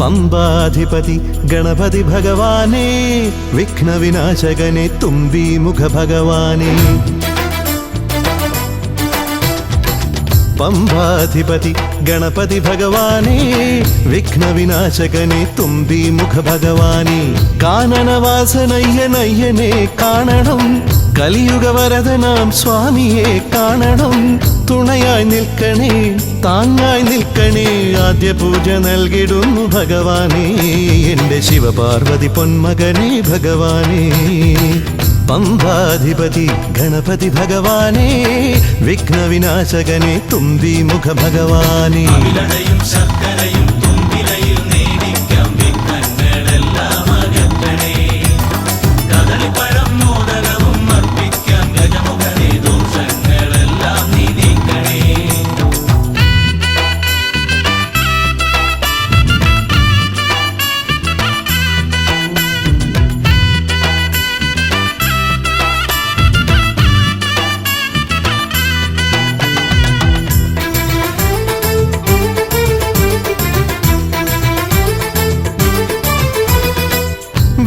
പമ്പാധിപതി ഗണപതി ഭഗവാനേ, വിഘ്നവിനാശകനെ തുമ്പീമുഖ ഭഗവാനേ. പമ്പാധിപതി ഗണപതി ഭഗവാനേ, വിഘ്നവിനാശകനെ തുമ്പീമുഖ ഭഗവാനേ. കാനനവാസനയ്യനയ്യനെ കാണണം, കലിയുഗവരദനാം സ്വാമിയെ കാണണം. തുണയായി നിൽക്കണേ, താങ്ങായി നിൽക്കണേ, ആദ്യ പൂജ നൽകിടുന്നു ഭഗവാനേ, എൻ്റെ ശിവപാർവതി പൊന്മകനേ ഭഗവാനേ. പമ്പാധിപതി ഗണപതി ഭഗവാനേ, വിഘ്നവിനാശകനെ തുമ്പീമുഖ ഭഗവാനേ.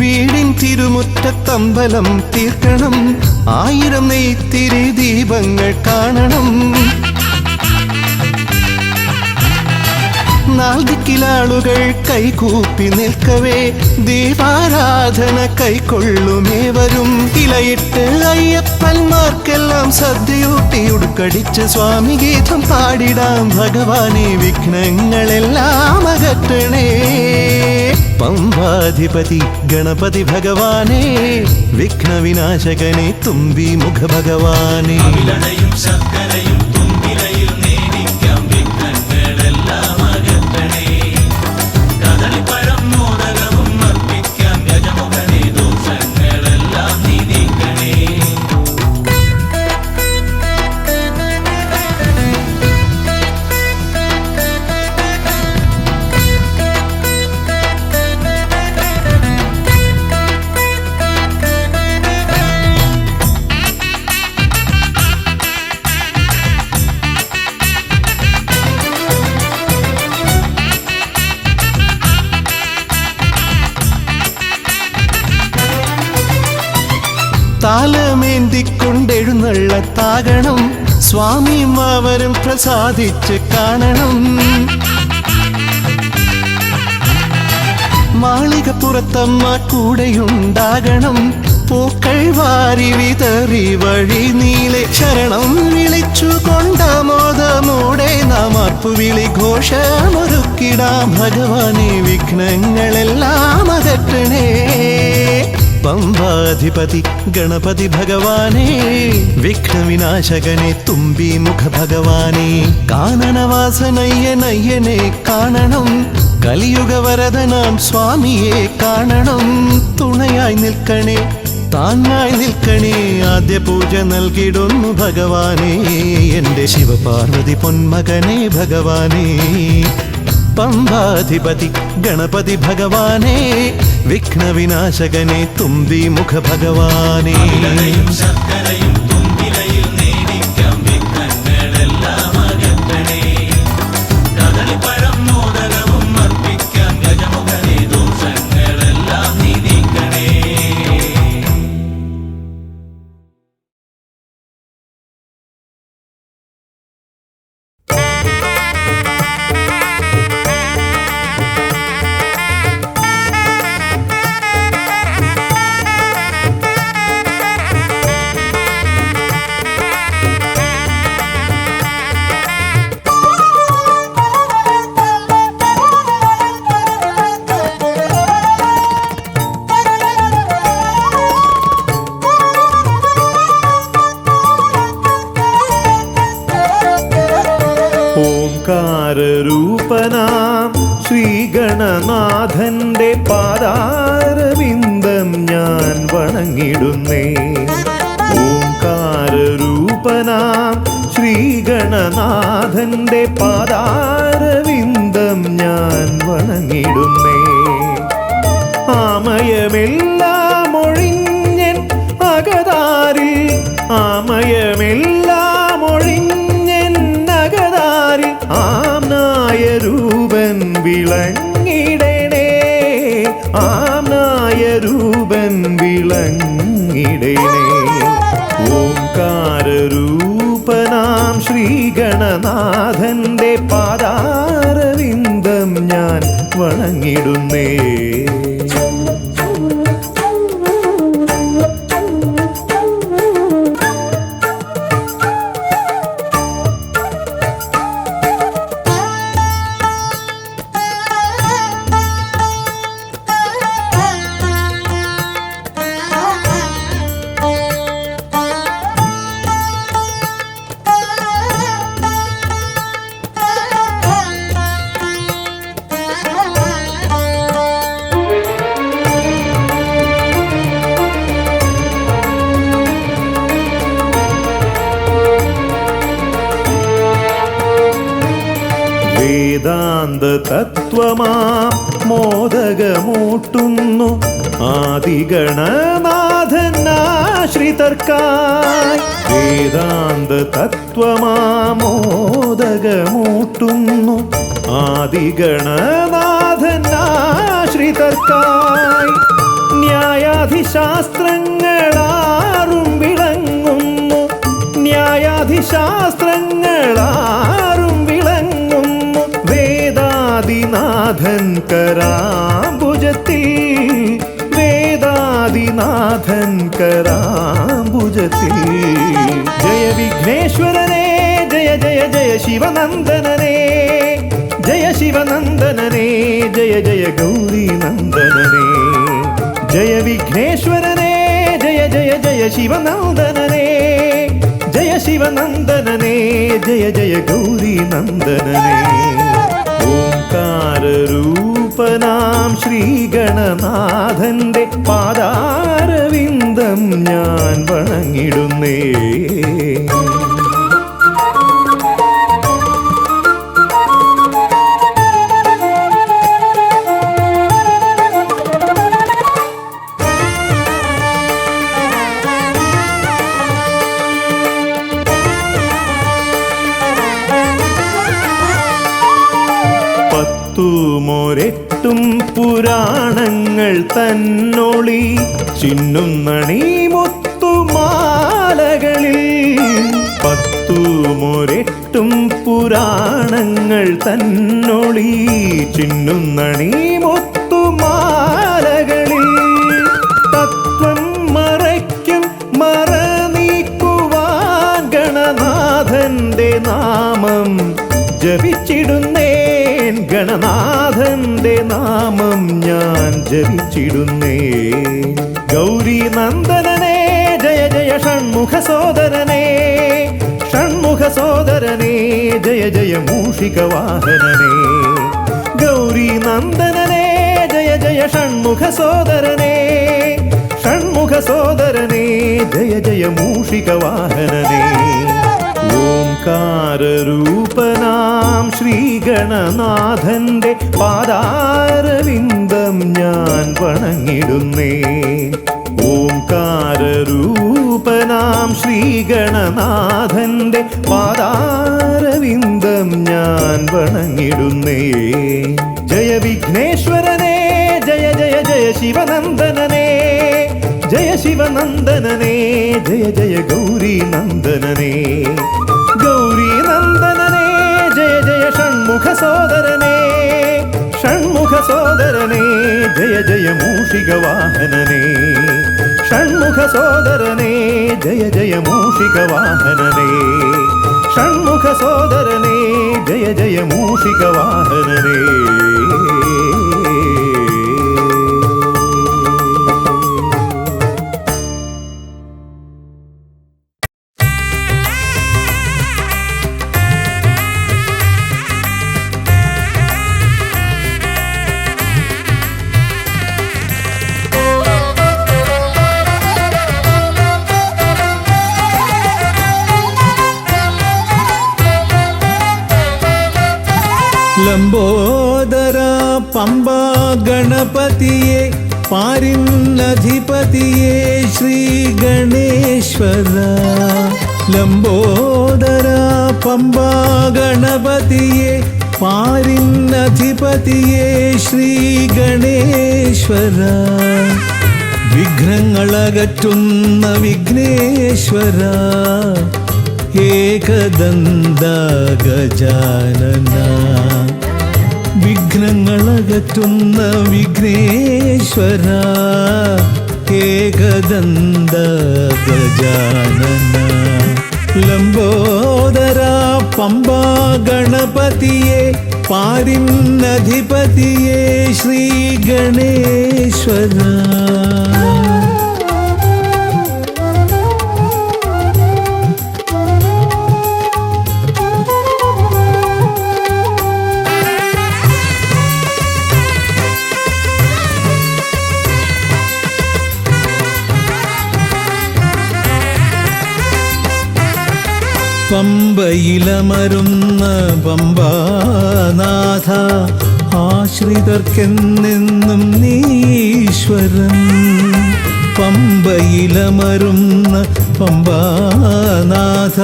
വീടിൻ തിരുമുറ്റത്തമ്പലം തീർക്കണം, 1000 നെയ്ത്തിരി ദീപങ്ങൾ കാണണം. നാൽദിക്കിലാളുകൾ കൈകൂപ്പി നിൽക്കവേ, ദീപാരാധന കൈക്കൊള്ളുമേവരും. ഇലയിട്ട് അയ്യപ്പന്മാർക്കെല്ലാം സദ്യയൂട്ടി ഉടുക്കടിച്ച് സ്വാമി ഗീതം പാടിടാം ഭഗവാനെ, വിഘ്നങ്ങളെല്ലാം അകറ്റണേ. പമ്പാധിപതി ഗണപതി ഭഗവാനേ, വിഘ്നവിനാശകനെ തുമ്പീമുഖ ഭഗവാനേ. താലമേന്തിക്കൊണ്ടെഴുന്നള്ളത്താകണം, സ്വാമിയും അവരും പ്രസാദിച്ച് കാണണം. മാളികപ്പുറത്തമ്മ കൂടെയുണ്ടാകണം, പൂക്കൾ വാരി വിതറി വഴി നീളെ ശരണം വിളിച്ചു കൊണ്ടാമോദമോടെ നാം അർപ്പുവിളി ഘോഷമൊരുക്കിടാം ഭഗവാനെ, വിഘ്നങ്ങളെല്ലാം അകറ്റണേ. പമ്പാധിപതി ഗണപതി ഭഗവാനേ, വിഘ്നവിനാശകനെ തുമ്പീമുഖ ഭഗവാനേ. കാനനവാസനയ്യനയ്യനെ കാണണം, കലിയുഗവരദനാം സ്വാമിയെ കാണണം. തുണയായി നിൽക്കണേ, താങ്ങായി നിൽക്കണേ, ആദ്യ പൂജ നൽകിടുന്നു ഭഗവാനേ, എൻ്റെ ശിവപാർവതി പൊന്മകനേ ഭഗവാനേ. പമ്പാധിപതി ഗണപതി ഭഗവാനേ, വിഘ്നവിനാശകനെ തുമ്പീമുഖ ഭഗവാനേ. ഓംകാരരൂപനാം ശ്രീഗണനാഥന്റെ പാദാരവിന്ദം ഞാൻ വണങ്ങിടുന്നേ. ഓംകാരരൂപനാം ശ്രീഗണനാഥന്റെ പാദാരവിന്ദം ഞാൻ വണങ്ങിടുന്നേ. ആമയമെല്ലാം ഒഴിഞ്ഞൻ അകതാരിൽ, ആമയമെല്ലാം ഒഴിഞ്ഞൻ അകതാരിൽ ആംനായ രൂപൻ വിളങ്ങിടണേ. ആനായ രൂപൻ വിളങ്ങിടേണേ. ഓംകാരരൂപനാം ശ്രീഗണനാഥന്റെ പാദാരവിന്ദം ഞാൻ വണങ്ങിടുന്നേ. വേദാന്ത തത്വമാം മോദകമൂട്ടുന്നു ആദിഗണനാഥനാശ്രിതർക്കായി. വേദാന്ത തത്വമാം മോദകമൂട്ടുന്നു ആദിഗണനാഥനാശ്രിതർക്കായി. ന്യായാധിശാസ്ത്രങ്ങളാറും വിളങ്ങുന്നു, ന്യായാധിശാസ്ത്രങ്ങളാറും വിളങ്ങുന്നു. വേദാദിനാഥൻ കരാംബുജത്തിൽ, വേദാദിനാഥൻ കരാംബുജത്തിൽ. ജയ വിഘ്നേശ്വരനേ ജയ ജയ ജയ ശിവനന്ദനനേ, ജയ ശിവനന്ദനനേ ജയ ജയ ഗൗരി നന്ദനനേ. ജയ വിഘ്നേശ്വരനേ ജയ ജയ ജയ ശിവനന്ദനനേ, ജയ ശിവനന്ദനനേ ജയ ജയ ഗൗരി നന്ദനനേ. ഓംകാരരൂപനാം ശ്രീഗണനാഥന്റെ പാദാരവിന്ദം ഞാൻ വണങ്ങിടുന്നേ. പത്തുമൊരെട്ടും പുരാണങ്ങൾ തന്നൊളി ചിന്നുന്നണി മുത്തുമാലകളിൽ. പത്തുമൊരെട്ടും പുരാണങ്ങൾ തന്നൊളി ചിന്നുന്നണി മുത്തുമാലകളിൽ. തത്വം മറയ്ക്കും മറ നീക്കുവാൻ ഗണനാഥന്റെ നാമം ജപിച്ചിടുന്നേൻ, ഗണനാഥന്റെ നാമം ഞാൻ ജപിച്ചിടുന്നേ. ഗൗരി നന്ദനനേ ജയ ജയ ഷൺമുഖ സോദരനേ, ഷൺമുഖ സോദരനേ ജയ ജയ മൂഷിക വാഹനനേ. ഗൗരി നന്ദനനേ ജയ ജയ ഷൺമുഖ സോദരനേ, ഷൺമുഖ സോദരനേ ജയ ജയ മൂഷിക വാഹനനേ. ഓംകാരരൂപനാം ശ്രീഗണനാഥന്റെ പാദാരവിന്ദം ഞാൻ വണങ്ങിടുന്നേ. ഓംകാരരൂപനാം ശ്രീഗണനാഥന്റെ പാദാരവിന്ദം ഞാൻ വണങ്ങിടുന്നേ. ജയ വിഘ്നേശ്വരനേ ജയ ജയ ജയ ശിവനന്ദനനേ, ജയ ശിവനന്ദനനേ ജയ ജയ ഗൗരി നന്ദനനേ. ഗൗരി നന്ദനനേ ജയ ജയ ഷൺമുഖ സോദരനേ, ഷൺമുഖ സോദരനേ ജയ ജയ മൂഷിക വാഹനനേ. ഷൺമുഖ സോദരനേ ജയ ജയ മൂഷിക വാഹനനേ, ഷൺമുഖ സോദരനേ ജയ ജയ മൂഷിക വാഹനനേ. ലംബോദര പമ്പ ഗണപതിയെ പാരിന്നധിപതിയെ ശ്രീ ഗണേശ്വര. ലംബോദര പമ്പ ഗണപതിയെ പാരിന്നധിപതിയേ ശ്രീ ഗണേശ്വര, വിഘ്നങ്ങളകറ്റുന്ന വിഘ്നേശ്വര, ഏകദന്ത ഗജാനന, വിഘ്നങ്ങളകറ്റുന്ന വിഘ്നേശ്വര, ഏകദന്ത ഗജാനന, ലംബോദര പമ്പാ ഗണപതിയേ പാരിന്നധിപതിയേ ശ്രീ ഗണേശ്വര. പമ്പയിലമരുന്ന പമ്പാനാഥ, ആശ്രിതർക്കെന്നെന്നും നീശ്വരൻ. പമ്പയിലമരുന്ന പമ്പാനാഥ,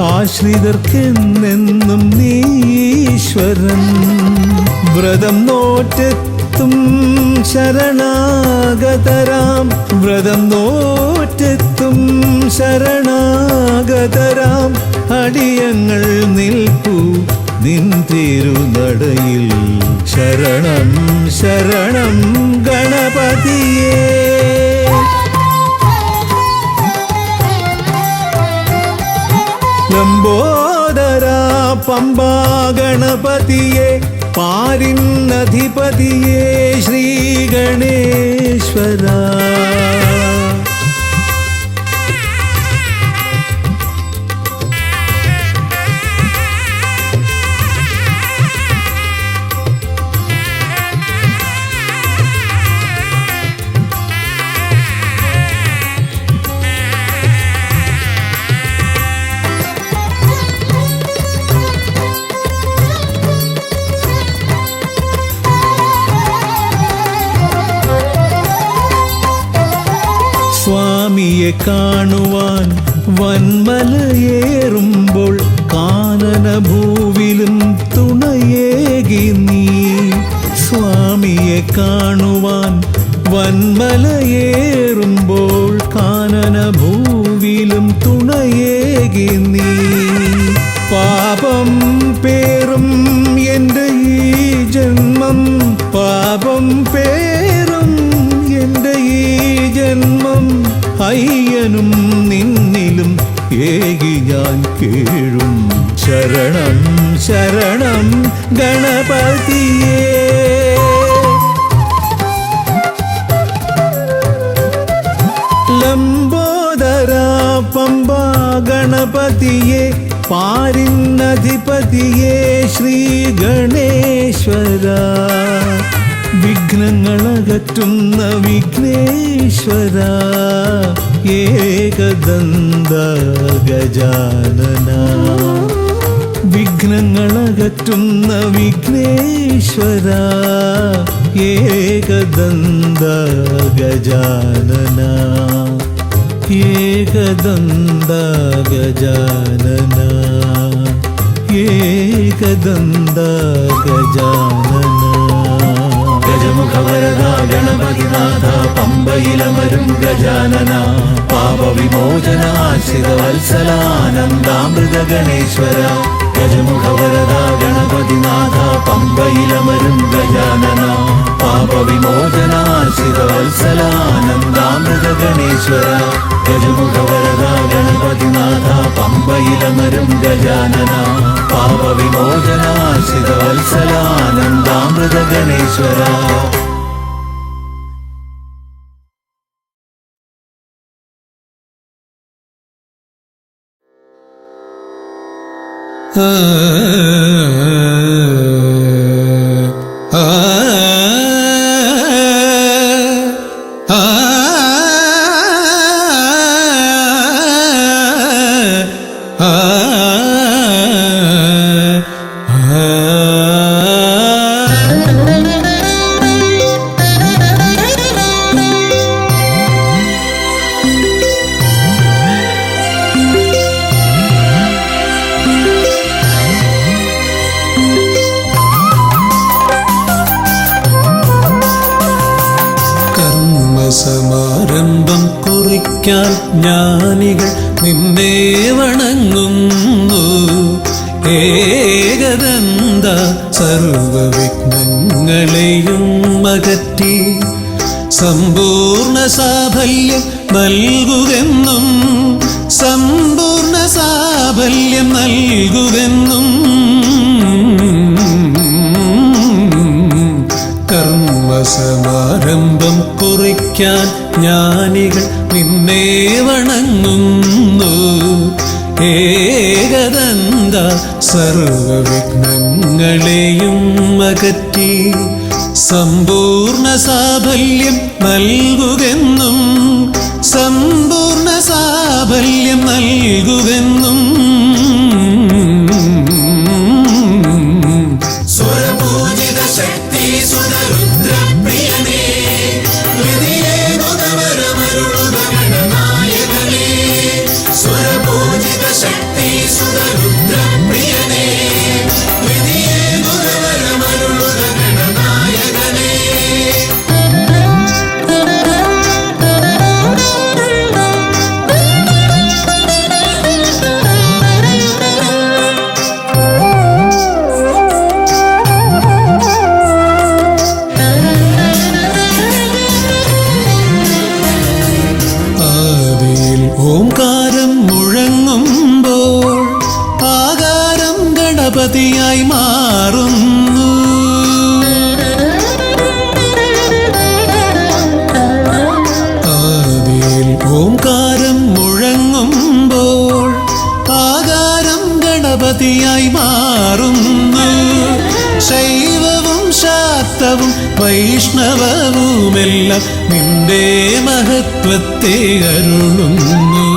ആശ്രിതർക്കെന്നെന്നും നീശ്വരൻ. വ്രതം നോറ്റെത്തും ശരണാഗതരാം, വ്രതം നോറ്റെത്തും ശരണാഗതരാം അടിയങ്ങൾ നിൽപ്പു നിൻ തിരുനടയിൽ. ശരണം ശരണം ഗണപതിയേ. ലംബോദര പമ്പാ ഗണപതിയേ പാരിന്നധിപതിയേ ശ്രീ ഗണേശ്വര. സ്വാമിയെ കാണുവാൻ വന്മലയേറുമ്പോൾ കാനനഭൂവിലും തുണയേകി നീ. സ്വാമിയെ കാണുവാൻ വന്മലയേറുമ്പോൾ കാനനഭൂവിലും തുണയേകി നീ. പാപം പേറും എൻ്റെ ഈ ജന്മം, പാപം പേറും എൻ്റെ ഈ ജന്മം, അയ്യനും നിന്നിലും ഏകി ഞാൻ കേഴും. ശരണം ശരണം ഗണപതിയേ. ലംബോദര പമ്പാ ഗണപതിയേ പാരിന്നധിപതിയേ ശ്രീ ഗണേശ്വര. വിഘ്നങ്ങളകറ്റുന്ന വിഘ്നേശ്വര, ഏകദന്ത ഗജാനന, വിഘ്നങ്ങളകറ്റുന്ന വിഘ്നേശ്വര, ഏകദന്ത ഗജാനന, ഏകദന്ത ഗജാനന, ഏകദന്ത ഗജാനന. ഗജമുഖവരദ ഗണപതിനാഥ പമ്പയിലമരും ഗജാനന, പാപവിമോചന ആശ്രിത വത്സലാനന്ദാമൃത ഗണേശ്വര. ഗജമുഖവരദ ഗണപതിനാഥ പമ്പയിലമരും ഗജാനന, പാപവിമോചന ആശ്രിത വത്സലാനന്ദാമൃത ഗണേശ്വര. ഗജമുഖവരദ ഗണപതിനാഥ പമ്പയിലമരും ഗജാനന, പാപവിമോചന ആശ്രിത വത്സലാനന്ദാമൃത ഗണേശ്വര. കർമ്മസമാരംഭം കുറിക്കാൻ ജ്ഞാനികൾ നിന്നെ വണങ്ങുന്നു. ഏകദന്ത സർവവിഘ്നങ്ങളെയും അകറ്റി സമ്പൂർണ്ണ സാഫല്യം നൽകുകെന്നും സമ്പൂർണ്ണ സാഫല്യം നൽകുകെന്നും കർമ്മസമാരംഭം കുറിക്കാൻ ജ്ഞാനികൾ നിന്നെ വണങ്ങുന്നു. ഏകദന്ത സർവവിഘ്നങ്ങളെയും അകറ്റി സമ്പൂർണ്ണ സാഫല്യം നൽകുകെന്നും സമ്പൂർണ്ണ സാഫല്യം നൽകുകെന്നും സ്വരപൂജിത ശക്തി സുതരുദ്രപ്രിയനേ ഹൃദയേ മുഖവരമരുളുക ഗണനായകനേ. സ്വരപൂജിത ശക്തി സുതരുദ്രപ്രിയനേ ഹൃദയേ മുഖവരമരുളുക ഗണനായകനേ. ആദിയിൽ ഓംകാരം മുഴങ്ങുമ്പോൾ ആകാരം ഗണപതിയായി മാറുന്നു. ആദിയിൽ ഓംകാരം മുഴങ്ങുമ്പോൾ ആകാരം ഗണപതിയായി മാറുന്നു. ശൈവവും ശാക്തവും വൈഷ്ണവവുമെല്ലാം നിന്റെ മഹത്വത്തെ അരുളുന്നു.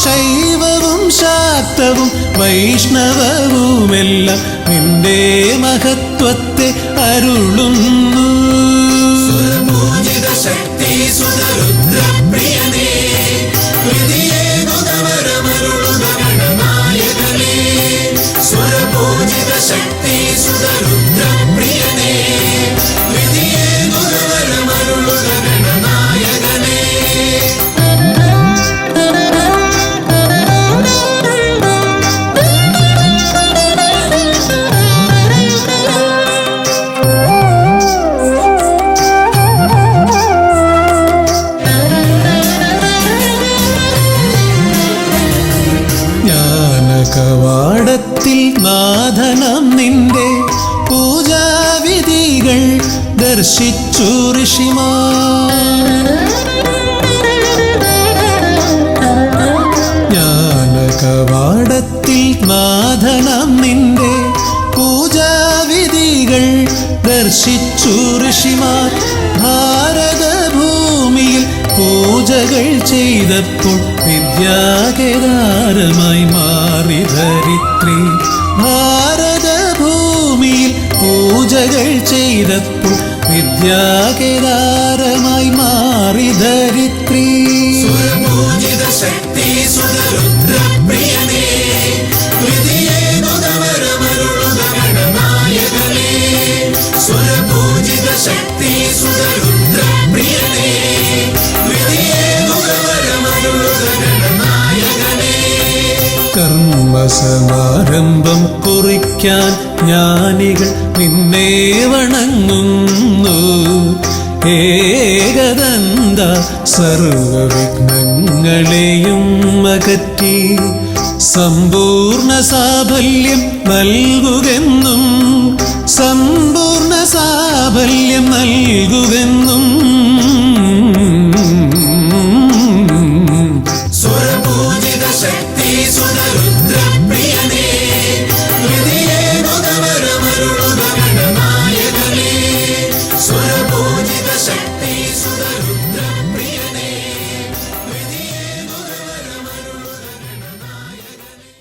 ശൈവവും ശാക്തവും വൈഷ്ണവവുമെല്ലാം നിന്റെ മഹത്വത്തെ അരുളുന്നു. സ്വരപൂജിത ശക്തി സുതരുദ്രപ്രിയനേ ഹൃദയേ മുഖവരമരുളുക ഗണനായകനേ. സ്വരപൂജിത ശക്തി സുതരുദ്രപ്രിയനേ ഹൃദയേ മുഖവരമരുളുക ഗണനായകനേ. ജ്ഞാനകവാടത്തിൽ നാഥനാം നിന്റെ പൂജാവിധികൾ ദർശിച്ചു ഋഷിമാർ. ജ്ഞാനകവാടത്തിൽ നാഥനാം നിന്റെ പൂജാവിധികൾ ദർശിച്ചു ഋഷിമാർ. ഭാരതഭൂമിയിൽ പൂജകൾ ചെയ്തപ്പോൾ വിദ്യാകേദാരമായി മാറി ധരിത്രി. ഭാരതഭൂമിയിൽ പൂജകൾ ചെയ്തപ്പോൾ വിദ്യാകേദാരമായി മാറി ധരിത്രി. സ്വരപൂജിത ശക്തി സുതരുദ്രപ്രിയനേ ഹൃദയേ മുഖവരമരുളുക ഗണനായകനേ. സ്വരപൂജിത ശക്തി സുതരുദ്രപ്രിയനേ ഹൃദയേ മുഖവരമരുളുക ഗണനായകനേ. കർമ്മസമാരംഭം കുറിക്കാൻ ജ്ഞാനികൾ നിന്നെ വണങ്ങുന്നു. ഏകദന്ത സർവവിഘ്നങ്ങളെയും അകറ്റി സമ്പൂർണ്ണ സാഫല്യം നൽകുകെന്നും സമ്പൂർണ്ണ സാഫല്യം നൽകുകെന്നും സ്വരപൂജിത ശക്തി സുതരുദ്രപ്രിയനേ ഹൃദയേ മുഖവരമരുളുക ഗണനായകനേ. സ്വരപൂജിത ശക്തി സുതരുദ്രപ്രിയനേ ഹൃദയേ മുഖവരമരുളുക ഗണനായകനേ.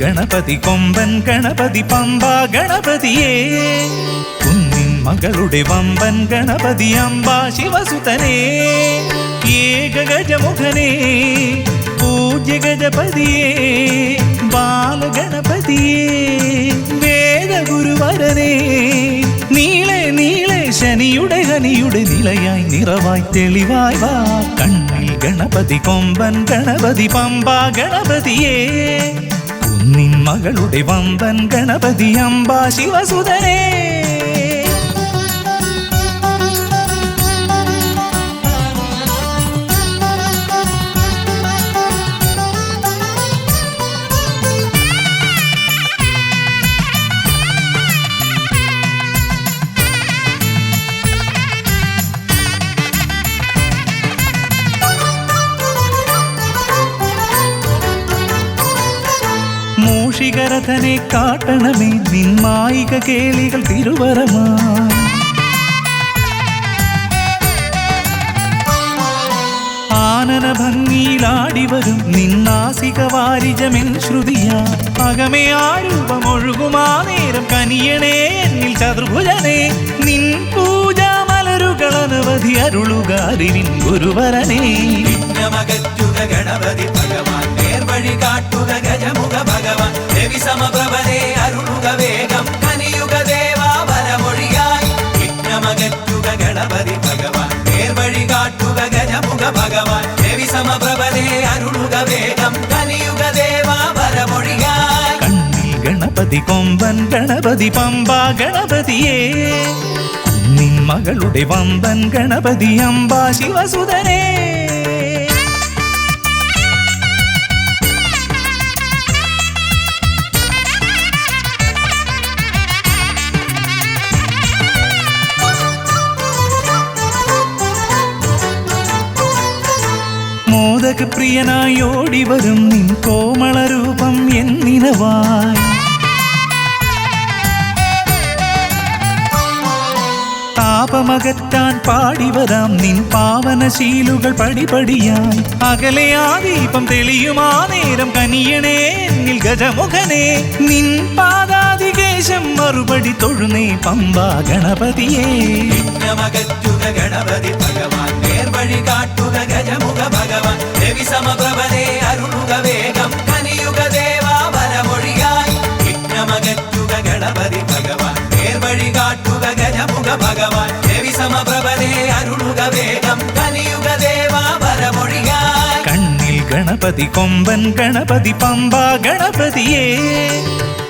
ഗണപതി കൊമ്പൻ ഗണപതി പമ്പ ഗണപതിയേ കുന്നിൻ മകളുടെ വമ്പൻ ഗണപതി അംബ ശിവസുതനേ ഏകഗജമുഖനേ പൂജ്യ ഗജപതിയേ ബാലഗണപതിയേ വേദഗുരുവരനേ നീളെ നീളെ ശനിയുടെ ഹനിയുടെ നിലയായി നിറവായി തെളിവായി വാ കണ്ണിൽ ഗണപതി കൊമ്പൻ ഗണപതി പമ്പ ഗണപതിയേ കുന്നിൻ മകളുടെ വമ്പൻ ഗണപതി അംബ ശിവസുതനേ മൂഷികരഥനെ കാട്ടണമേ നിന്മായിക കേളികൾ തിരുവരമായി ആനന ഭംഗിയിലാടിവരും നിന്നാസിക വാരിജമെൻ ശ്രുതിയാ അകമേ ആരൂപമൊഴുകുമാ നേരം കനിയണേ എന്നിൽ ചതുർഭുജനേ നിൻ പൂജാമലരുകളനവധി അരുളുകാരിൻ ഗുരുവരനേ വിഘ്നമകറ്റുക ഗണപതി ഭഗവാൻ നേർവഴി കാട്ടുക ഗജമുഖ ഭഗവാൻ രവി സമപ്രഭനെ അരുളുക വേഗം കനിയുക ദേവാ വരമൊഴിയായി വിഘ്നമകറ്റുക ഗണപതി ഭഗവാൻ നേർവഴി കാട്ടുക ഗജമുഖ ഭഗവാൻ രവി സമപ്രഭനെ അരുളുക വേഗം കനിയുക ദേവാ വരമൊഴിയായി കണ്ണിൽ ഗണപതി കൊമ്പൻ ഗണപതി പമ്പ ഗണപതിയേ നിൻ മകളുടെ വമ്പൻ ഗണപതി അംബ ശിവസുതനേ മോദക പ്രിയനായി ഓടിവരും നിൻ കോമളരൂപം എന്നിനവായി താപമകറ്റാൻ പാടിവരാം നിൻ പാവനശീലുകൾ പടിപടിയായി അകലെ ആ ദീപം തെളിയുമാ നേരം കനിയണേ എന്നിൽ ഗജമുഖനേ നിൻ പാദാതികേശം മറുപടി തൊഴുന്നേ പമ്പ ഗണപതിയേ വിഘ്നമകറ്റുക ഗണപതി ഭഗവാൻ നേർവഴി കാട്ടുക ഗജമുഖ ഭഗവാൻ രവി സമപ്രഭനെ അരുളുക വേഗം കനിയുക ദേവാ വരമൊഴിയായി വിഘ്നമകറ്റുക ഗണപതി ഭഗവാൻ നേർവഴി കാട്ടുക ഗജമുഖ ഭഗവാൻ രവി സമപ്രഭനെ അരുളുക വേഗം കനിയുക ദേവാ വരമൊഴിയായി കണ്ണിൽ ഗണപതി കൊമ്പൻ ഗണപതി പമ്പ ഗണപതിയേ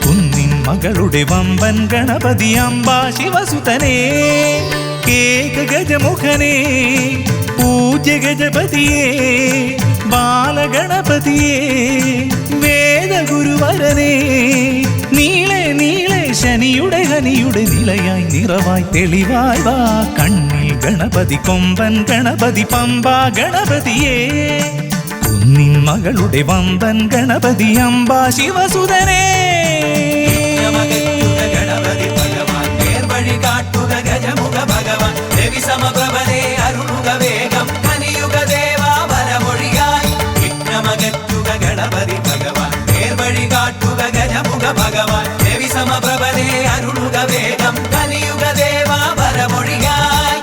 കുന്നിൻ മകളുടെ വമ്പൻ ഗണപതി അംബ ശിവസുതനേ ഏകഗജമുഖനേ പൂജ്യ ഗജപതിയേ ബാലഗണപതിയേ വേദഗുരുവരനേ നീളെ നീളെ ശനിയുടെ ഹനിയുടെ നിലയായി നിറവായി തെളിവായി വാ കണ്ണിൽ ഗണപതി കൊമ്പൻ ഗണപതി പമ്പ ഗണപതിയേ കുന്നിൻ മകളുടെ വമ്പൻ ഗണപതി അംബ ശിവസുതനേ വിഘ്നമകറ്റുക ഗണപതി ഭഗവാൻ നേർവഴി കാട്ടുക ഗജമുഖ ഭഗവാൻ രവി സമപ്രഭനെ അരുളുക വേഗം കനിയുക ദേവാ വരമൊഴിയായി വിഘ്നമകറ്റുക ഗണപതി ഭഗവാൻ നേർവഴി കാട്ടുക ഗജമുഖ ഭഗവാൻ രവി സമപ്രഭനെ അരുളുക വേഗം കനിയുക ദേവാ വരമൊഴിയായി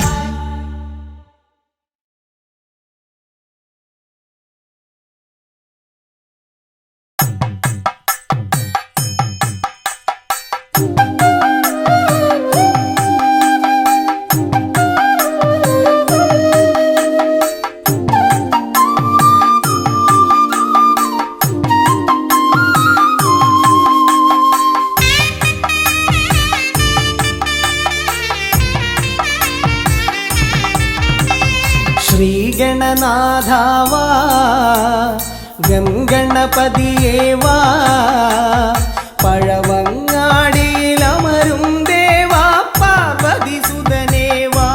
ശ്രീഗണനാഥാവാ ഗംഗണപതിയേവാ പഴവങ്ങാടിയിലമരും ദേവാ പാർവതിസുതനേവാ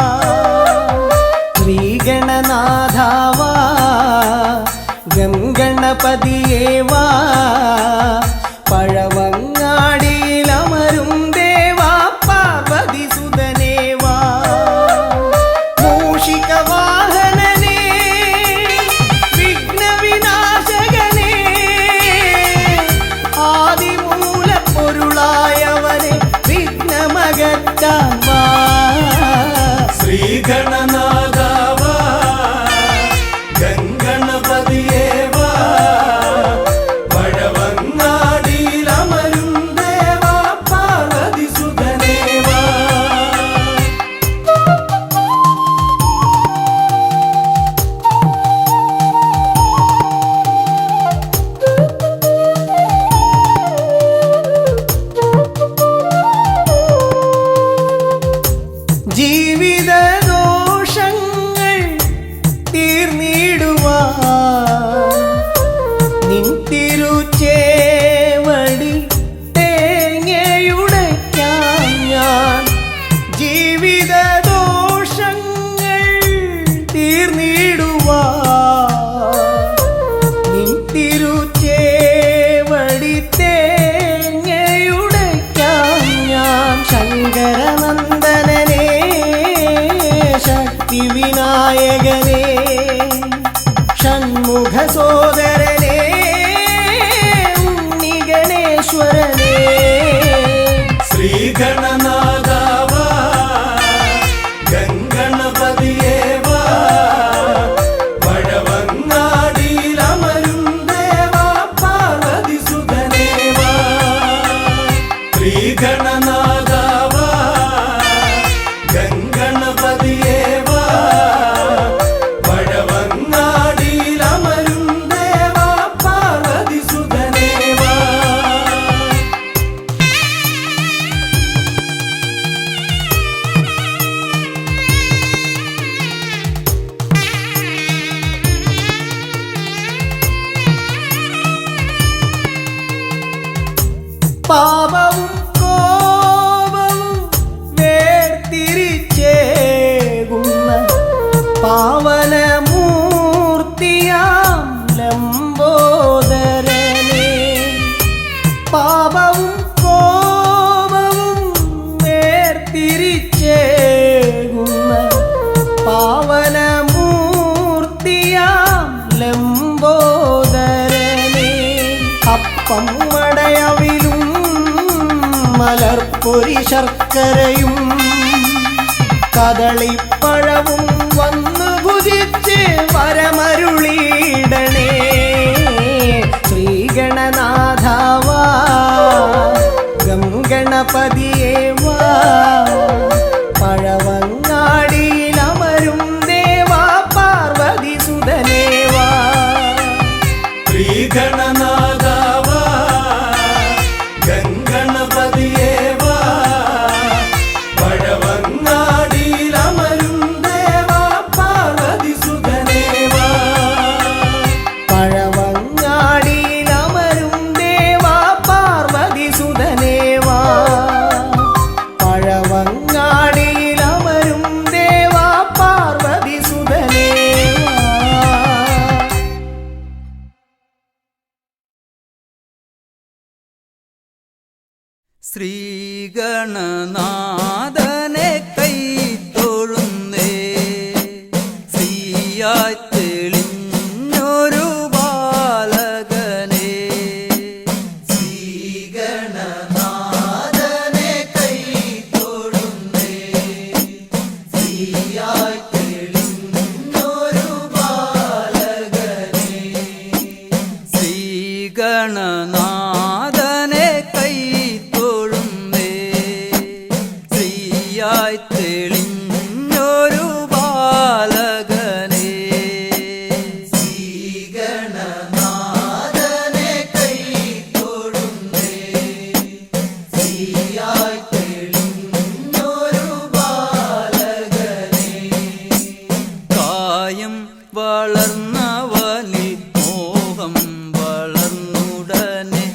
ശ്രീഗണനാഥാവാ ഗംഗണപതിയേവാ പഴവങ്ങാടിയിലമരും ദേവാ പാർവതിസുതനേവാ മൂഷികവാഹനനേ വിഘ്നവിനാശകനേ ആദി ശ്രീഗണനാഥാവാ ഗംഗണപതിയേവാ പഴവങ്ങാടിയിലമരും ദേവാ പാർവതി സുതനേവാ. ജീവിത ദോഷങ്ങൾ തീർന്നിടുവാൻ നിൻ തിരുച്ചേവടി തേങ്ങയുടയ്ക്കാൻ ഞാൻ. ജീവിത ദോഷങ്ങൾ തീർന്നിടുവാൻ നിൻ തിരുച്ചേവടി തേങ്ങയുടയ്ക്കാൻ ഞാൻ. ശങ്കരനന്ദനനേ ശക്തി വിനായകനേ ഷൺമുഖ സോദരനേ ഉണ്ണി ഗണേശ്വരനേ. ശ്രീഗണനാഥാവാ ഗംഗണപതിയേവാ പഴവങ്ങാടിയിലമരും ദേവാ പാർവതി സുതനേവാ. ശ്രീഗണനാഥാവാ ഗംഗണപതിയേവാ പഴവങ്ങാടിയിലമരും ദേവാ പാർവതി സുതനേവാ. പാപവും കോപവും വേർതിരിച്ചേകുന്ന പാവനമൂർത്തിയാം ലംബോദരനേ. പാപവും കോപവും വേർതിരിച്ചേകുന്ന പാവനമൂർത്തിയാം ലംബോദരനേ. അപ്പം മടയവിലും മലർപ്പൊരി ശർക്കരയും കദളിപ്പഴവും വന്നു ഭുജിച്ച് വരമരുളിയിടണേ. ശ്രീഗണനാഥാവാ ഗംഗണപതിയേവാ പഴവങ്ങാടിയിലമരും ദേവാ പാർവതി സുതനേവാ. ശ്രീഗണനാഥാവാ ഗംഗണപതിയേവാ പഴവങ്ങാടിയിലമരും ദേവാ പാർവതി സുതനേവാ. പഴവങ്ങാടിയിലമരും ദേവാ പാർവതി സുതനേവാ. പഴവങ്ങാടിയിലമരും ദേവാ പാർവതി സുതനേവാ. ശ്രീഗണനാഥനെ കൈ തൊഴുന്നേ ശ്രീയായി തെളിഞ്ഞൊരു ബാലകനെ. ശ്രീഗണനാഥനെ കൈ തൊഴുന്നേ ശ്രീയായി തെളിഞ്ഞൊരു ബാലകനെ. ശ്രീഗണനാഥനെ കൈ തൊഴുന്നേ ശ്രീയായി തെളിഞ്ഞൊരു ബാലകനെ. ശ്രീഗണനാഥനെ കൈ തൊഴുന്നേ ശ്രീയായി തെളിഞ്ഞൊരു ബാലകനെ. കായം വളർന്നവനിൽ മോഹം വളർന്നുടനെ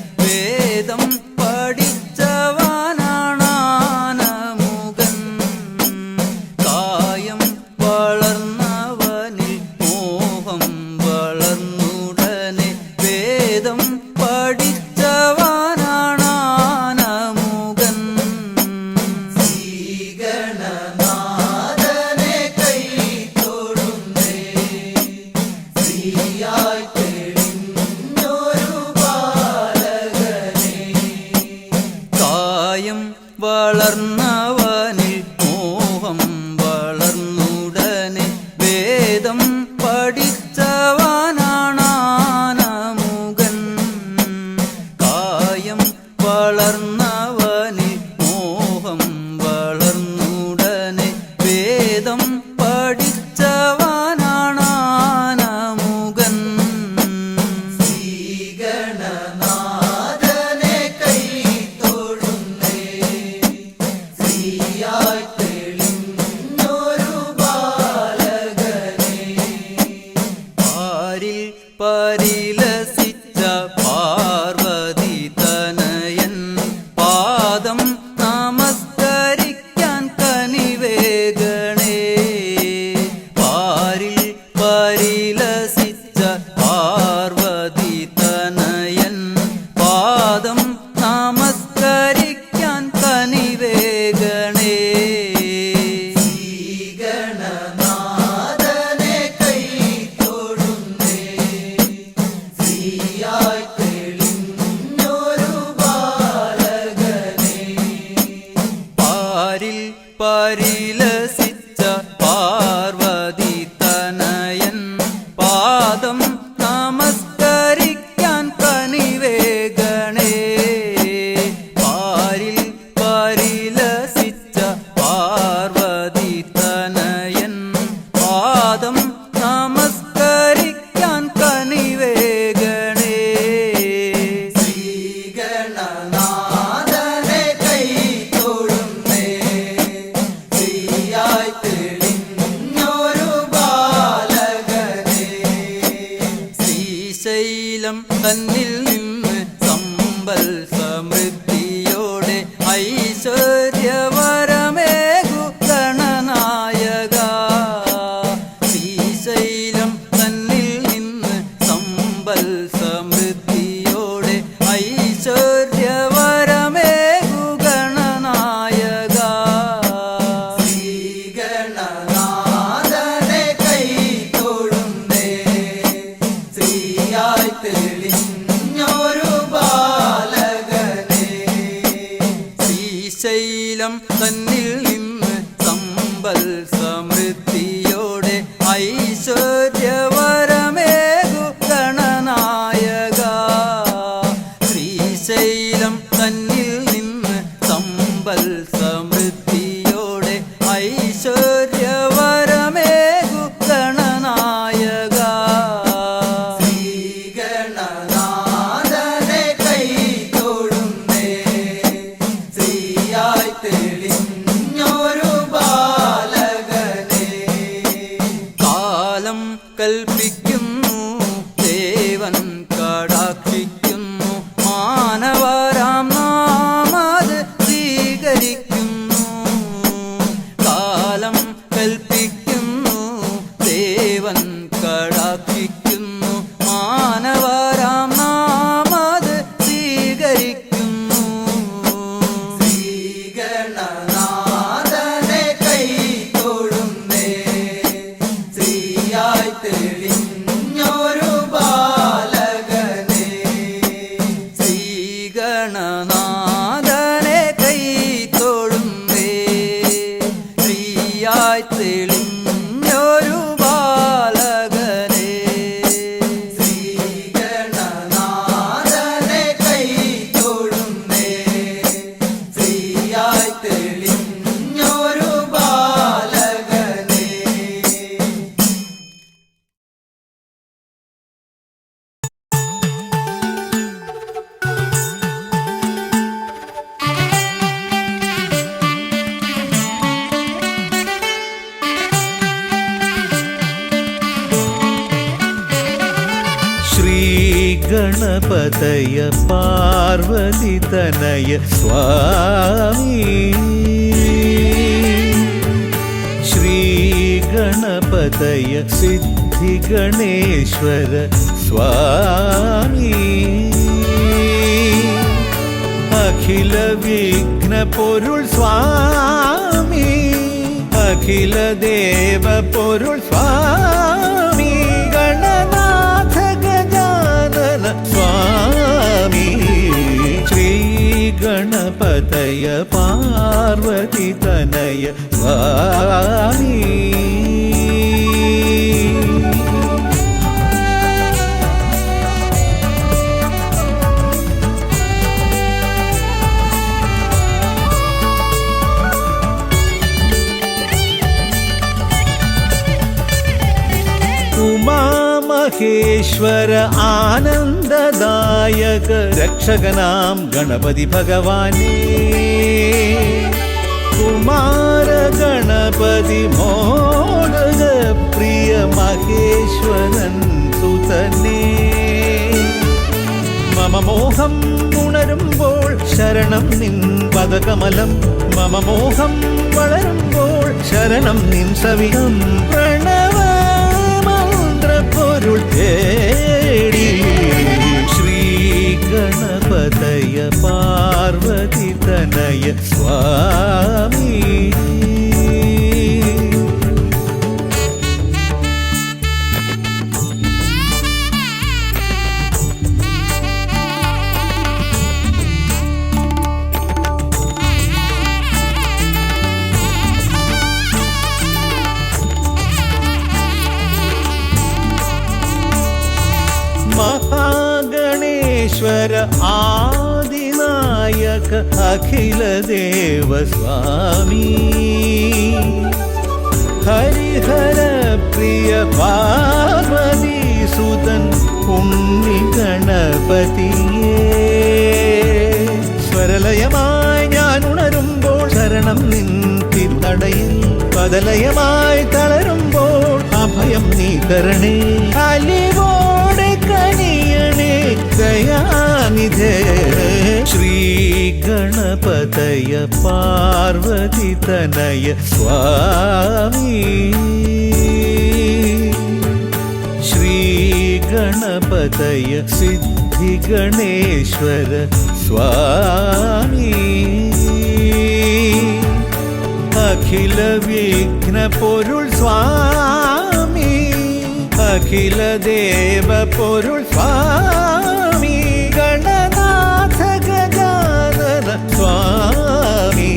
തന്നിൽ നിന്ന് സമ്പൽ സമൃദ്ധിയോടെ ഐശ്വര്യവരമേകു ഗണനായക ശ്രീശൈലം തന്നിൽ നിന്ന് സമ്പൽ സമൃദ്ധിയോടെ ഐശ്വര്യവരമേകു ഗണനായക ശ്രീഗണനാഥനെ കൈ തൊഴുന്നേ ശ്രീയായി തെളിഞ്ഞൊരു ബാലകനെ ശ്രീശൈലം തന്നിൽ നിന്ന് സമ്പൽ സമൃദ്ധിയോടെ ഐശ്വര്യവരമേകു ഗണനായക ശ്രീശൈലം തന്നിൽ നിന്ന് സമ്പൽ സമൃദ്ധിയോടെ ഐശ്വര്യവരമേകു ഗണനായക ശ്രീഗണനാഥനെ കൈ തൊഴുന്നേ ശ്രീയായി തെളിഞ്ഞൊരു ബാലകനെ കാലം കൽപ്പിക്കുന്നു ദേവൻ കടാക്ഷിക്കുന്നു മാനവരാം നാമത് സ്വീകരിക്കുന്നു കാലം കൽപ്പിക്കുന്നു ദേവൻ കടാക്ഷിക്കുന്നു മാനവരാം നാമത് സ്വീകരിക്കുന്നു ശ്രീഗണനാഥനെ കൈ തൊഴുന്നേ ശ്രീയായി തെളിഞ്ഞൊരു ബാലകനെ ശ്രീഗണനാഥനെ കൈ തൊഴുന്നേ ശ്രീയായി തെളിഞ്ഞൊരു ബാലകനെ ശ്രീഗണനാഥനെ കൈ തൊഴുന്നേ ശ്രീയായി തെളിഞ്ഞൊരു ബാലകനെ ശ്രീഗണപതയ പാർവതിതനയ സ്വാമി ശ്രീഗണപതയ സിദ്ധിഗണേശ്വര സ്വാമി അഖില വിഘ്ന പൊരുൾ സ്വാമി അഖില ദേവ പൊരുൾ സ്വാമി ഗണനാഥ ഗജാനന സ്വാമി ശ്രീ ഗണപതയ പാർവതിതനയ സ്വാമി ഉമാമഹേശ്വര ആനന്ദദായക രക്ഷകനാം ഗണപതി ഭഗവാനേ കുമാര ഗണപതി മോദക പ്രിയ മഹേശ്വരൻ സുതനേ മമ മോഹം ഉണരുമ്പോൾ ശരണം നിൻ പദകമലം മമ മോഹം വളരുമ്പോൾ ശരണം നിൻ സവിധം പ്രണവ മന്ത്രപ്പൊരുൾ തേടി ശ്രീ ഗണപതയ പാർവതിതനയ സ്വാമി മഹാഗണേശ്വര ആദിനായക അഖില ദേവ സ്വാമി ഹരിഹര പ്രിയ പാർവതി സുതൻ ഉണ്ണി ഗണപതിയേ സ്വരലയമായി ഞാൻ ഉണരുമ്പോൾ ശരണം നിൻ തിരുനടയിൽ പദലയമായി തളരുമ്പോൾ അഭയം നീ തരണേ അലിവോടെ കനിയണേ സന്നിധേ ശ്രീ ഗണപതയ പാർവതി തനയ സ്വാമി ശ്രീ ഗണപതയ സിദ്ധി ഗണേശ്വര സ്വാമി അഖില വിഘ്ന പൊരുൾ സ്വാമി അഖില ദേവ പൊരുൾ സ്വാമി ഗണനാഥ ഗജാനന സ്വാമി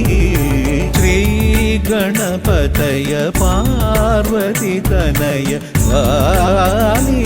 ശ്രീ ഗണപതയ പാർവതി തനയ സ്വാമി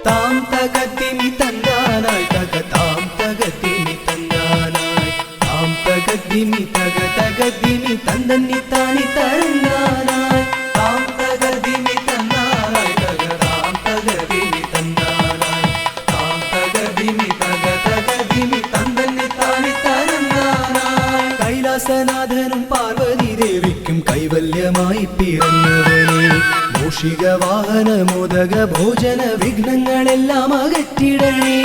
താം തകതിമി തന്നാനായി തക താം തകതിമി തന്നാനായി താം തകതിമി തക തകതിമി തന്ദന്നി താനി തന്നാനായി താം തകതിമി തന്നാനായി തക താം തകതിമി തന്നാനായി താം തകതിമി തക തകതിമി തന്ദന്നി താനി തന്നാനായി കൈലാസനാഥനും പാർവതി ദേവിക്കും കൈവല്യമായി പിറന്നവനെ മൂഷിക വാഹന മോദക ഭോജന വിഘ്നങ്ങളെല്ലാം അകറ്റിടണേ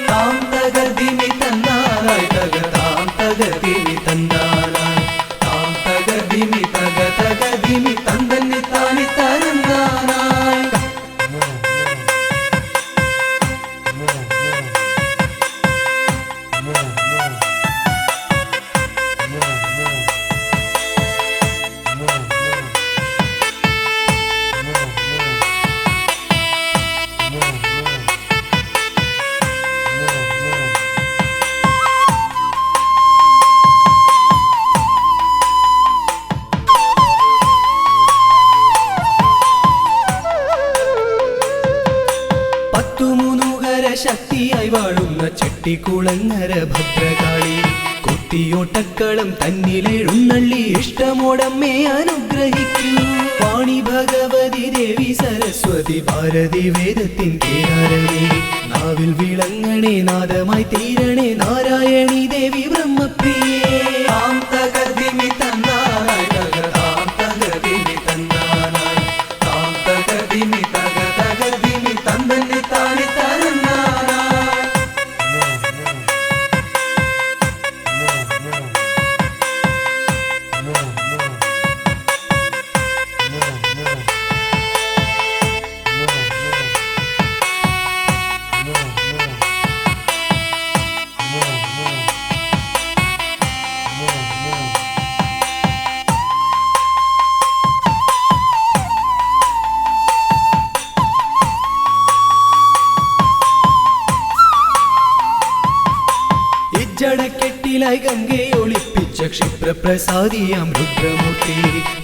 താം തകതിമി തന്നാനായി തക താം തകതിമി തന്നാനായി താം തകതിമി തക തകതിമി തന്ദന്നി താനി തന്നാനായി ശക്തിയായി വാഴുന്ന ചെട്ടിക്കുളങ്ങര ഭദ്രകാളി കുത്തിയോട്ടക്കളം തന്നിലെഴുന്നള്ളി ഇഷ്ടമോടമ്മേ അനുഗ്രഹിക്കൂ വാണി ഭഗവതി ദേവി സരസ്വതി ഭാരതി വേദത്തിൻ കേരളേ നാവിൽ വിളങ്ങണേ നാദമായി തീരണേ നാരായണി ദേവി ബ്രഹ്മപ്രിയേ താം തകതിമി തന്നാനായി തക താം തകതിമി തന്നാനായി താം തകതിമി തക തകതിമി തന്ദന്നി താനി തന്നാനായി ജടക്കെട്ടിലായി ഗംഗയെ ഒളിപ്പിച്ച ക്ഷിപ്രപ്രസാദിയാം രുദ്രമൂർത്തി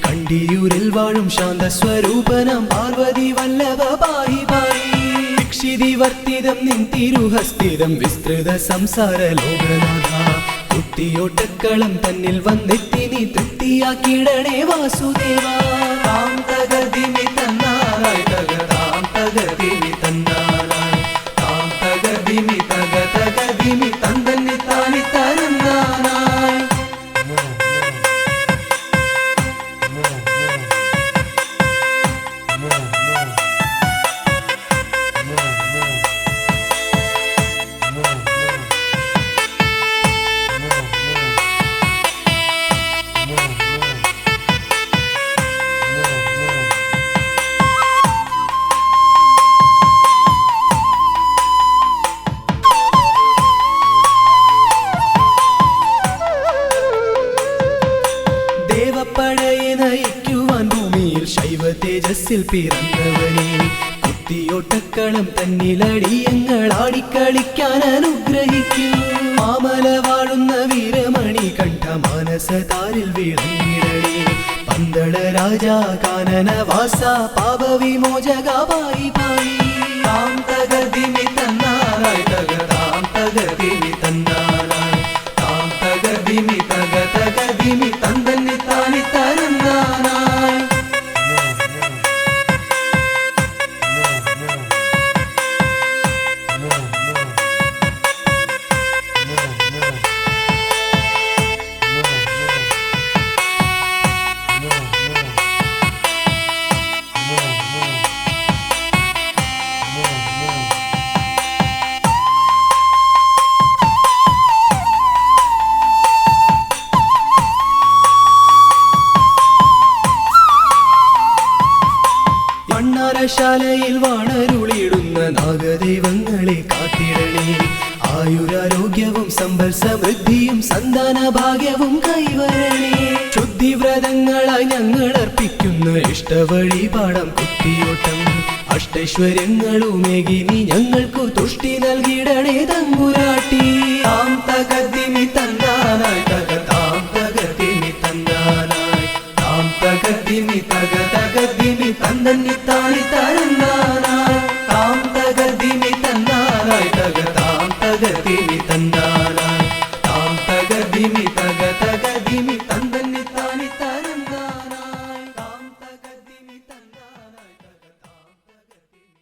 കണ്ടിയൂരിൽ വാഴും ശാന്തസ്വരൂപനാം പാർവതി വല്ലഭ പാഹി പാഹി ദീക്ഷിതി വർത്തിതം നിൻ തിരുഹസ്തിതം വിസ്തൃത സംസാര ലോകനാഥ കുത്തിയോട്ടക്കളം തന്നിൽ വന്നെത്തി നീ തൃപ്തിയാക്കിടണേ വാസുദേവ താം തകതിമി തന്നാനായി തക താം തകതിമി തന്നാനായി താം തകതിമി തക തകതിമി തന്ദന്നി താനി തന്നാനായി ദേവപ്പടയെ നയിക്കുവാൻ ഭൂമിയിൽ ശൈവ തേജസ്സിൽ പിറന്നവനെ കുത്തിയോട്ടക്കളം തന്നിലടിയങ്ങൾ ആടിക്കളിക്കാൻ അനുഗ്രഹിക്കൂ മാമല വാഴുന്ന വീരമണി കണ്ഠ മാനസതാരിൽ വിളങ്ങിടണേ പന്തള രാജാ കാനന വാസ പാപ വിമോചക പായി പായി താം തകർദിമി തന്നാനായി തകതാം തകർദിമി തന്നാനായി താം തകർദിമി തകതകദിമി തന്തന്നി താനി തരന്നാനായി ശാലയിൽ വാണരുളിയിടുന്ന നാഗദൈവങ്ങളെ കാത്തിടണേ ആയുരാരോഗ്യവും സമ്പൽ സമൃദ്ധിയും സന്താന ഭാഗ്യവും കൈവരണേ ശുദ്ധിവ്രതങ്ങളായി ഞങ്ങൾ അർപ്പിക്കുന്ന ഇഷ്ടവഴിപാടം കുത്തിയോട്ടം അഷ്ടൈശ്വര്യങ്ങളുമേകി നീ ഞങ്ങൾക്കു തുഷ്ടി നൽകിടണേ തമ്പുരാട്ടി താം തകർദിമി തന്നാനായി തകതാം തകർദിമി തന്നാനായി താം തകർദിമി തകതകദിമി തന്തന്നി താനി തരന്നാനായി താം തകർദിമി തന്നാനായി തകതാം തകർദിമി തന്നാനായി താം തകർദിമി തകതകദിമി തന്തന്നി താനി തരന്നാനായി താം തകർദിമി തന്നാനായി തകതാം തകർദിമി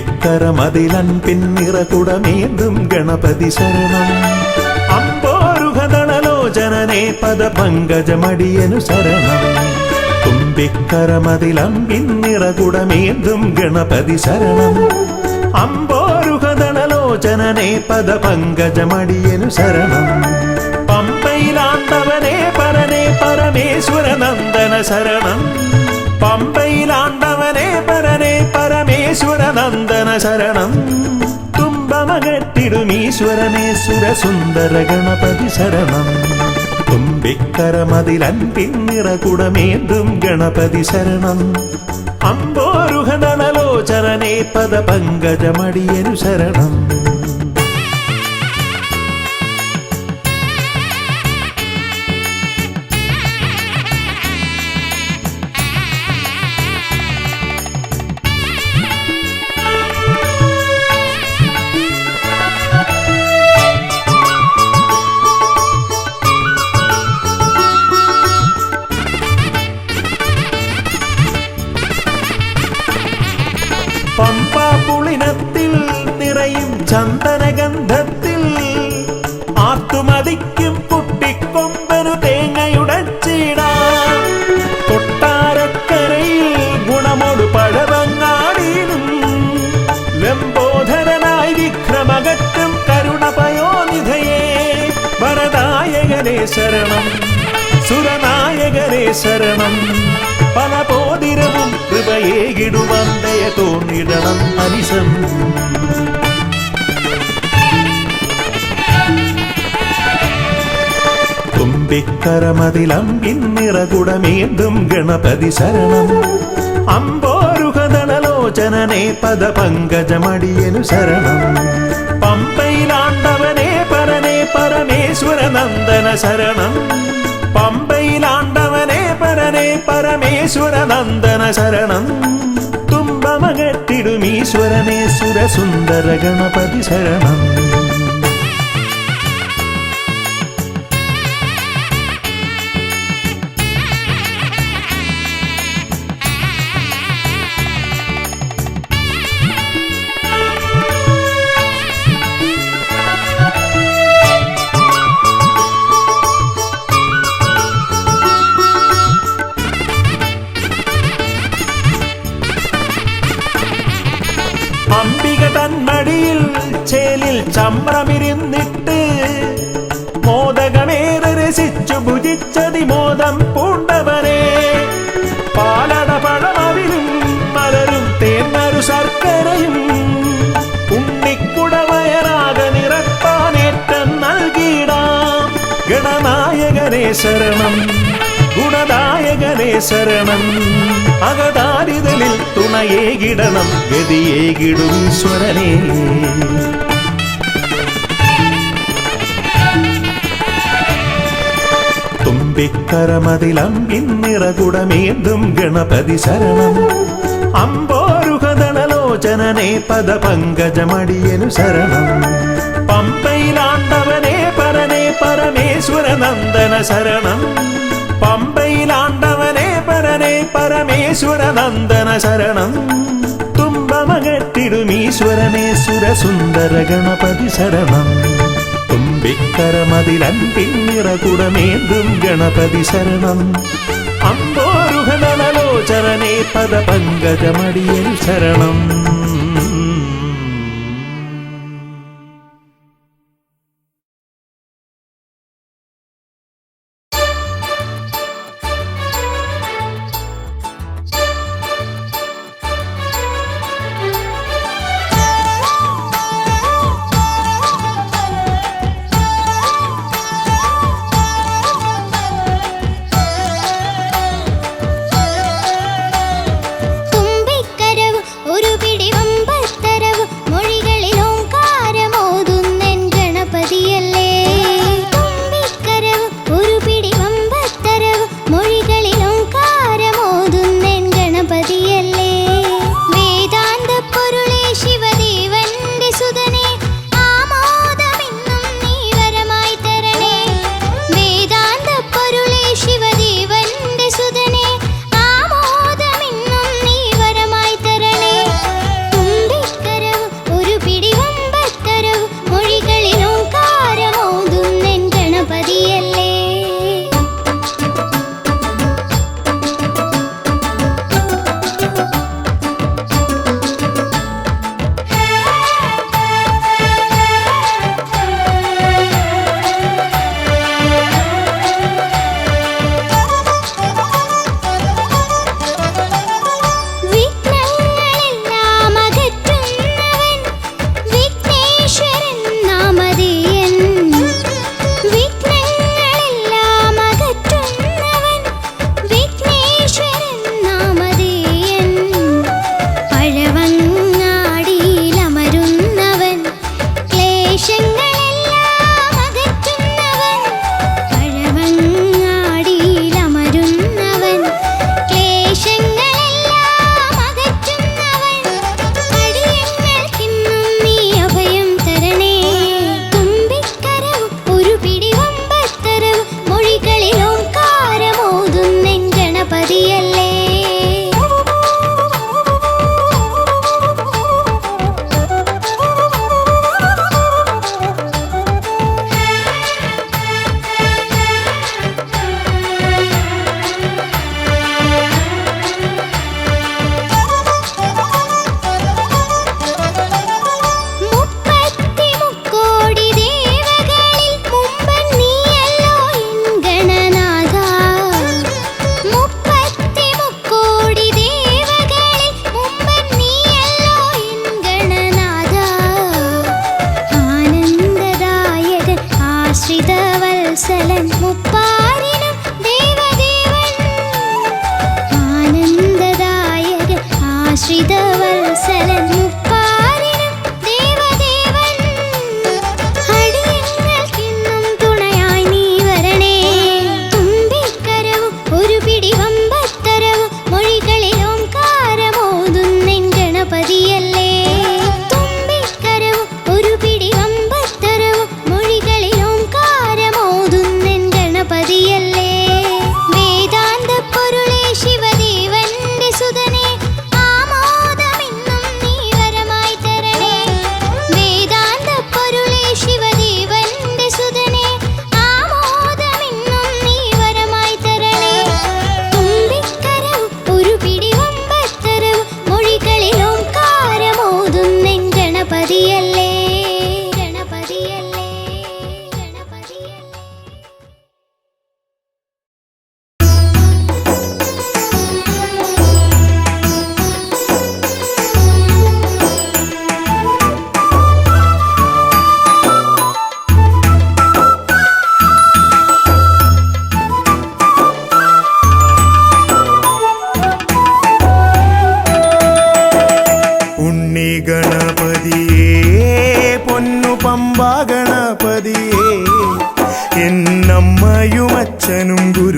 തുമ്പിക്കരമതിലൻപിൻ നിറകുടമേന്തും ഗണപതി ശരണം അമ്പോരുഹദളലോചനനേ പദപങ്കജമടിയനു ശരണം തുമ്പിക്കരമതിലൻപിൻ നിറകുടമേന്തും ഗണപതി ശരണം അമ്പോരുഹദളലോചനനേ പദപങ്കജമടിയനു ശരണം പമ്പയിലാണ്ടവനേ പരനേ പരമേശ്വരനന്ദന ശരണം പമ്പയിലാണ്ടവനേ പരനേ പരമേശ്വരനന്ദന ശരണം തുമ്പമകട്ടിടുമീശ്വരനേ സുരസുന്ദര ഗണപതി ശരണം തുമ്പിക്കരമതിലൻപിൻ നിറകുടമേന്തും ഗണപതി ശരണം അമ്പോരുഹദളലോചനനേ പദപങ്കജമടിയനു ശരണം പമ്പാപുളിനത്തിൽ നിറയും ചന്ദനഗന്ധത്തിൽ ആത്തുമതിക്കും കുട്ടിക്കൊമ്പനു തേങ്ങയുടച്ചിടാം കൊട്ടാരക്കരയിൽ ഗുണമൊടു പഴവങ്ങാടിയിലും ലംബോധരനായി വിക്രമകറ്റും കരുണപയോനിധയേ വരദായകനേ ശരണം സുരനായകനേ ശരണം പല പോതിരവും കൃപയേകിടുവന്തയ തോന്നിടണം അനിശം തുമ്പിക്കരമതിലംപിൻ നിറകുടമേന്തും ഗണപതി ശരണം അമ്പോരുഹദളലോചനനേ പദപങ്കജമടിയനു ശരണം പമ്പയിലാണ്ടവനേ പരനേ പരമേശ്വരനന്ദന ശരണം പമ്പയിലാണ്ടവനേ പരനേ പരമേശ്വരനന്ദന ശരണം തുമ്പമകട്ടിടുമീശ്വരനേ സുരസുന്ദര ഗണപതി ശരണം അംബിക തന്മടിയിൽ ചേലിൽ ചമ്രമിരുന്നിട്ട് ശരണം ഗുണദായകനേ ശരണം അകതാരിതലിൽ തുണയേകിടണം ഗതിയേകിടും ഈശ്വരനേ തുമ്പിക്കരമതിലമ്പിന്നിറകുടമേന്തും ഗണപതി ശരണം അമ്പോരുഹദളലോചനനെ പദപങ്കജമടിയനു ശരണം പമ്പയിലാണ്ടവനെ പരനെ പരമേശ്വരനന്ദന ശരണം പമ്പയിലാണ്ടവനെ പരനെ പരമേശ്വരനന്ദന ശരണം തുമ്പമകറ്റിടുമീശ്വരനെ സുരസുന്ദര ഗണപതി ശരണം തുമ്പിക്കരമതിലൻപിന്നിറകുടമേന്തും ഗണപതി ശരണം അമ്പോരുഹദളലോചനനെ പദപങ്കജമടിയൻ ശരണം തുമ്പിക്കരവ് ഒരു പിടി വമ്പ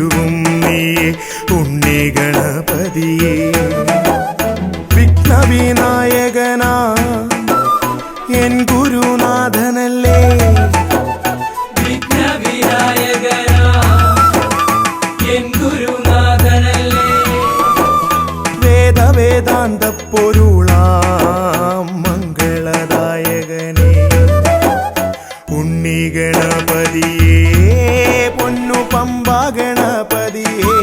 ഗുരുവും നീയേ ഉണ്ണി ഗണപതിയേ. വിഘ്നവിനായകനാ എൻ ഗുരുനാഥനല്ലേ, വിഘ്നവിനായകനാ എൻ ഗുരുനാഥനല്ലേ, വേദവേദാന്ത പൊരുളാം മംഗളദായകനേ ഉണ്ണി ഗണപതിയേ പൊന്നു പമ്പ ഗണപതിയേ.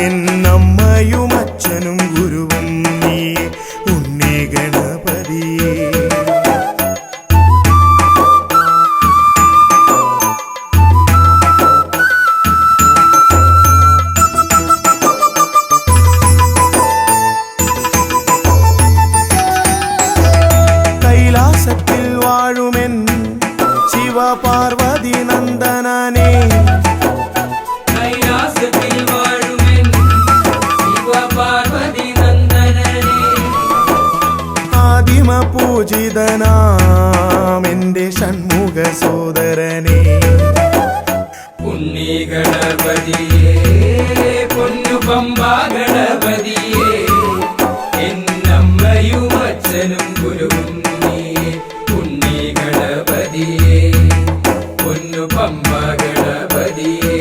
എന്നമ്മയും അച്ഛനും ഗുരുവും നീയേ ഉണ്ണി ഗണപതിയേ. കൈലാസത്തിൽ വാഴുമെൻ ശിവപാർവതി നന്ദനനേ, കൈലാസത്തിൽ വാഴുമെൻ ശിവപാർവതി നന്ദനനേ, ആദിമ പൂജിതനാം എന്റെ ഷൺമുഖ സോദരനേ ഉണ്ണി ഗണപതിയേ പൊന്നു പമ്പ ഗണപതിയേ. എന്നമ്മയും അച്ഛനും ഗുരുവും നീയേ ഉണ്ണി ഗണപതിയേ പൊന്നു പമ്പ ഗണപതിയേ.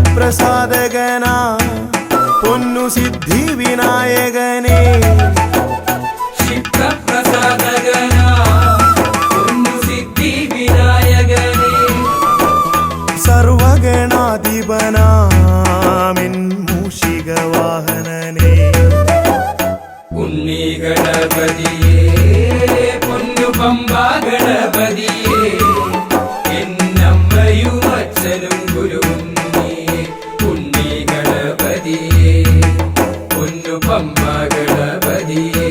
ക്ഷിപ്രപ്രസാദകനാ പൊന്നു സിദ്ധി വിനായകനേ, ക്ഷിപ്രപ്രസാദകനാ പൊന്നു സിദ്ധി വിനായകനേ, സർവഗണാധിപനാമിൻ മൂഷിക വാഹനനേ ഉണ്ണി ഗണപതിയേ പൊന്നു പമ്പ ഗണപതിയേ. എന്നമ്മയും അച്ഛനും ഗുരുവും നീയേ ഉണ്ണി ഗണപതിയേ പൊന്നു പമ്പ ഗണപതിയേ.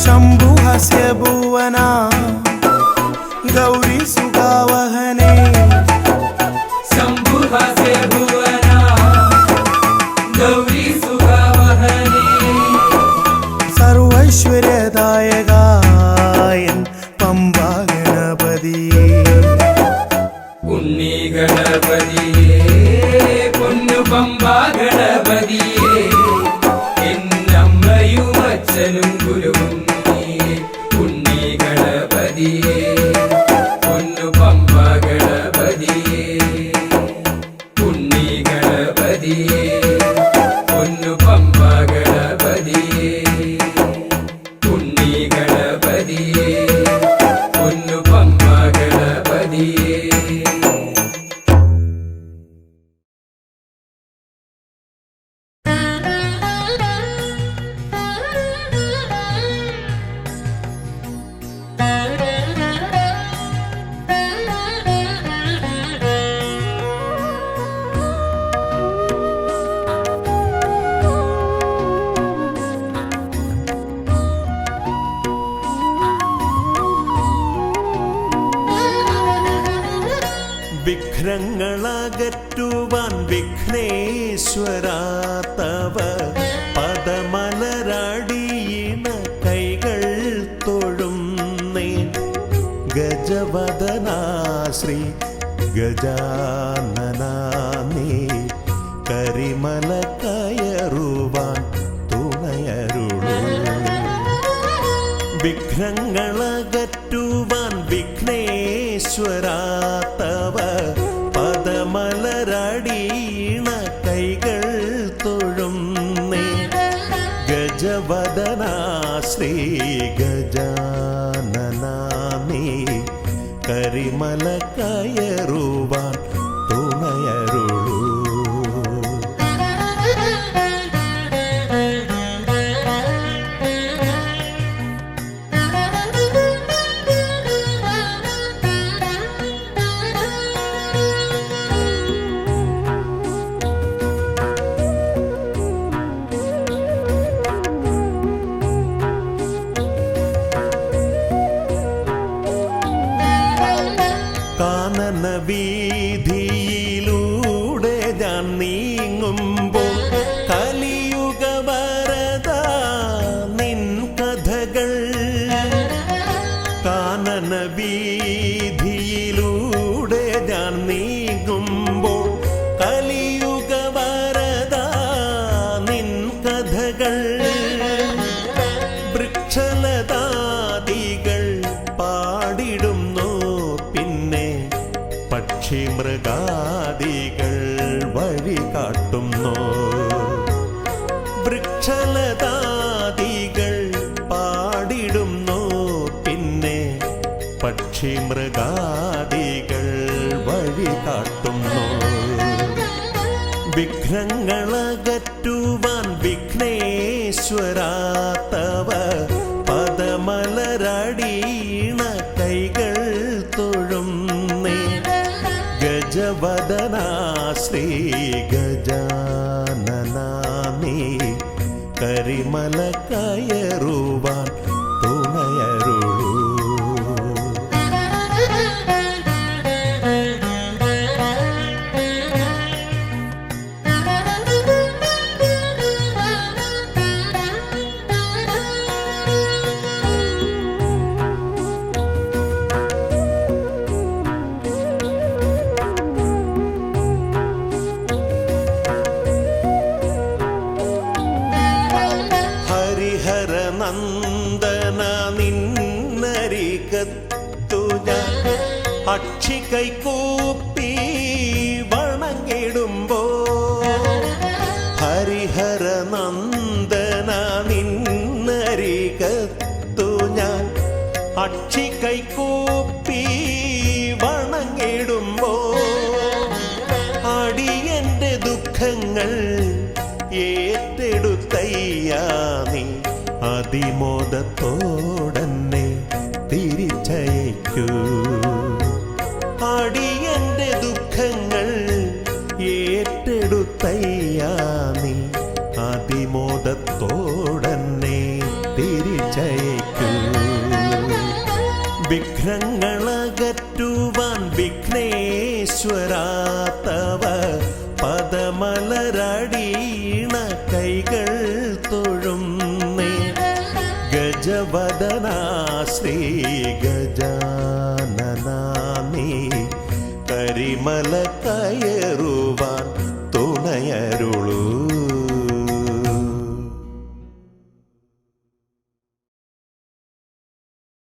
ശംഭുഹസ്യ ഭുവന ഗൗരി സുഗാവഹനേ, ശംഭുഹസ്യ ഭുവന ഗൗരി സുഗാവഹനേ, സർവൈശ്വര്യദായകായൻ പമ്പ ഗണപതിയേ. ഉണ്ണി ഗണപതിയേ പൊന്നു പമ്പ ഗണപതിയേ. എന്നമ്മയും അച്ഛനും ഗുരുവും നീയേ ഉണ്ണി ഗണപതിയേ പൊന്നു പമ്പ ഗണപതിയേ. ഉണ്ണി ഗണപതിയേ പൊന്നു പമ്പ ഗണപതിയേ. ഉണ്ണി ഗണപതിയേ പൊന്നു പമ്പ ഗണപതിയേ. വിഘ്നങ്ങളകറ്റുവാൻ വിഘ്നേശ്വരാ തവ പദമലരടിയിണ കൈകൾ തൊഴുന്നേ. ഗജവദനാ ശ്രീ ഗജാനനാ നീ കരിമല കയറുവാൻ തുണയരുളൂ. വിഘ്നങ്ങളകറ്റുവാൻ വിഘ്നേശ്വരാ തവ പദമലരടിയിണ കൈകൾ തൊഴുന്നേ. ഗജവദനാ ശ്രീ ഗജാനനാ നീ കരിമല കയറുവാൻ തുണയരുളൂ. ഭഗവതാദികൾ പാടിടുന്നു, പിന്നെ പക്ഷി മൃഗാദികൾ വഴി കാട്ടുന്നു. വിഘ്നങ്ങളകറ്റുവാൻ വിഘ്നേശ്വരാ തവ പദമലരടീണ കൈകൾ തൊഴുന്നേ. ഗജവദനാ ശ്രീ ഗജാനനാമേ, കരിമല കയറുവാൻ തുണയരുളൂ. ഹരിഹരനന്ദന നിന്നരികത്തു ഞാൻ അക്ഷി കൈകൂപ്പി വണങ്ങിടുമ്പോ. ഹരിഹരനന്ദന നിന്നരികത്തു ഞാൻ അക്ഷി കൈകൂപ്പി വണങ്ങിടുമ്പോ. അടിയന്റെ ദുഃഖങ്ങൾ ഏറ്റെടുത്തയ്യാ നീ അതിമോദത്തോടന്നെ തിരിച്ചയക്കൂ. അടിയന്റെ ദുഃഖങ്ങൾ ഏറ്റെടുത്തയ്യാ നീ അതിമോദത്തോടന്നെ തിരിച്ചയക്കൂ. വിഘ്നങ്ങളകറ്റുവാൻ വിഘ്നേശ്വരാ തവ പദമലരടീണ കൈകൾ തൊഴുന്നേ. ഗജവദനാ ശ്രീ ഗജാനനാമേ, കരിമല കയറുവാൻ തുണയരുളൂ.